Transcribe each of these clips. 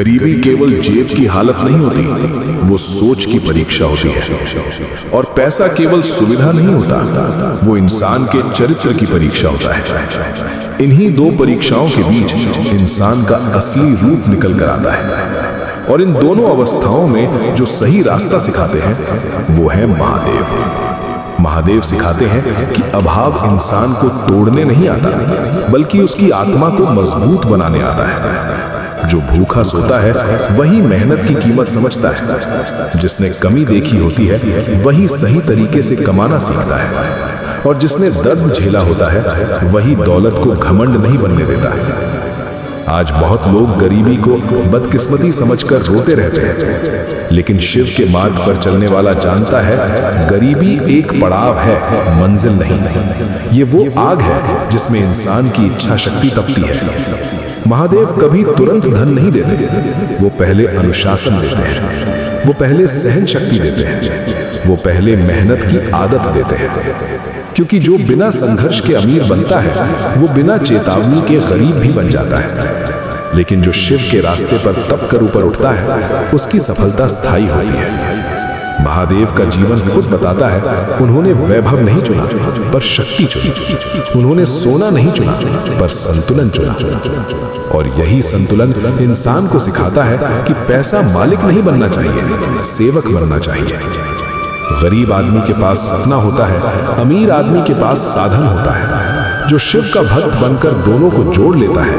गरीबी केवल जेब की हालत नहीं होती, वो सोच की परीक्षा होती है। और पैसा केवल सुविधा नहीं होता, वो इंसान के चरित्र की परीक्षा होता है। इन्हीं दो परीक्षाओं के बीच इंसान का असली रूप निकल कर आता है। और इन दोनों अवस्थाओं में जो सही रास्ता सिखाते हैं वो है महादेव। महादेव सिखाते हैं कि अभाव इंसान को तोड़ने नहीं आता, बल्कि उसकी आत्मा को मजबूत बनाने आता है। जो भूखा सोता है वही मेहनत की कीमत समझता है। जिसने कमी देखी होती है वही सही तरीके से कमाना सीखता है। और जिसने दर्द झेला होता है वही दौलत को घमंड नहीं बनने देता। आज बहुत लोग गरीबी को बदकिस्मती समझकर रोते रहते हैं, लेकिन शिव के मार्ग पर चलने वाला जानता है गरीबी एक पड़ाव है, मंजिल नहीं। ये वो आग है जिसमें इंसान की इच्छा शक्ति तपती है। महादेव कभी तुरंत धन नहीं देते, वो पहले अनुशासन देते हैं, वो पहले सहन शक्ति देते हैं, वो पहले मेहनत की आदत देते हैं। क्योंकि जो बिना संघर्ष के अमीर बनता है वो बिना चेतावनी के गरीब भी बन जाता है। लेकिन जो शिव के रास्ते पर तप कर ऊपर उठता है उसकी सफलता स्थायी होती है। महादेव का जीवन खुद बताता है, उन्होंने वैभव नहीं चुना पर शक्ति चुनी, उन्होंने सोना नहीं चुना पर संतुलन चुना। और यही संतुलन इंसान को सिखाता है कि पैसा मालिक नहीं बनना चाहिए, सेवक बनना चाहिए। गरीब आदमी के पास सपना होता है, अमीर आदमी के पास साधन होता है। जो शिव का भक्त बनकर दोनों को जोड़ लेता है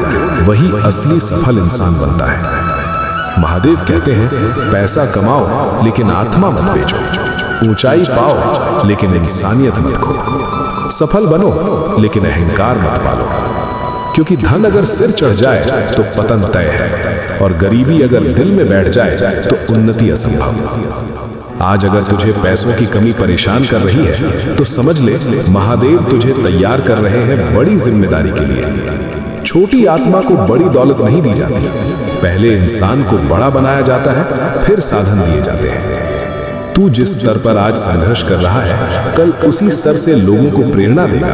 वही असली सफल इंसान बनता है। महादेव कहते हैं, पैसा कमाओ लेकिन आत्मा मत बेचो, ऊंचाई पाओ लेकिन इंसानियत मत खो, सफल बनो लेकिन अहंकार मत पालो। क्योंकि धन अगर सिर चढ़ जाए तो पतन तय है, और गरीबी अगर दिल में बैठ जाए तो उन्नति असंभव। आज अगर तुझे पैसों की कमी परेशान कर रही है तो समझ ले महादेव तुझे तैयार कर रहे हैं बड़ी जिम्मेदारी के लिए। छोटी आत्मा को बड़ी दौलत नहीं दी जाती, पहले इंसान को बड़ा बनाया जाता है, फिर साधन दिए जाते हैं। तू जिस स्तर पर आज संघर्ष कर रहा है कल उसी स्तर से लोगों को प्रेरणा देगा।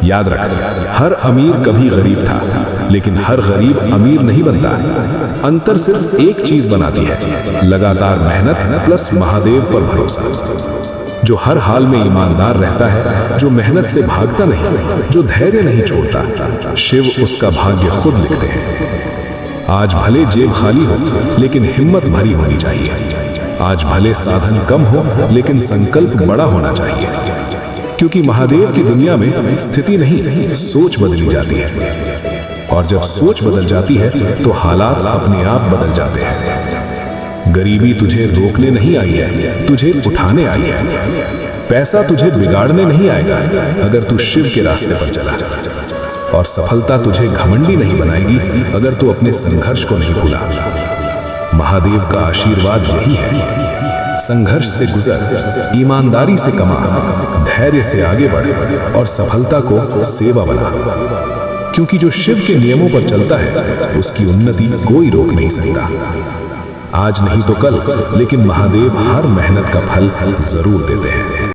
याद रख, हर अमीर कभी गरीब था, लेकिन हर गरीब अमीर नहीं बनता। अंतर सिर्फ एक चीज बनाती है, लगातार मेहनत प्लस महादेव पर भरोसा। जो हर हाल में ईमानदार रहता है, जो मेहनत से भागता नहीं, जो धैर्य नहीं छोड़ता, शिव उसका भाग्य खुद लिखते हैं। आज भले जेब खाली हो लेकिन हिम्मत भरी होनी चाहिए। आज भले साधन कम हो लेकिन संकल्प बड़ा होना चाहिए। क्योंकि महादेव की दुनिया में स्थिति नहीं, सोच बदली जाती है। और जब सोच बदल जाती है तो हालात अपने आप बदल जाते हैं। गरीबी तुझे रोकने नहीं आई है, तुझे उठाने आई है। पैसा तुझे बिगाड़ने नहीं आएगा अगर तू शिव के रास्ते पर चला। और सफलता तुझे घमंडी नहीं बनाएगी अगर तू अपने संघर्ष को नहीं भूला। महादेव का आशीर्वाद यही है, संघर्ष से गुजर, ईमानदारी से कमा, धैर्य से आगे बढ़ और सफलता को सेवा बना। क्योंकि जो शिव के नियमों पर चलता है उसकी उन्नति कोई रोक नहीं सकता। आज नहीं तो कल, लेकिन महादेव हर मेहनत का फल जरूर देते हैं।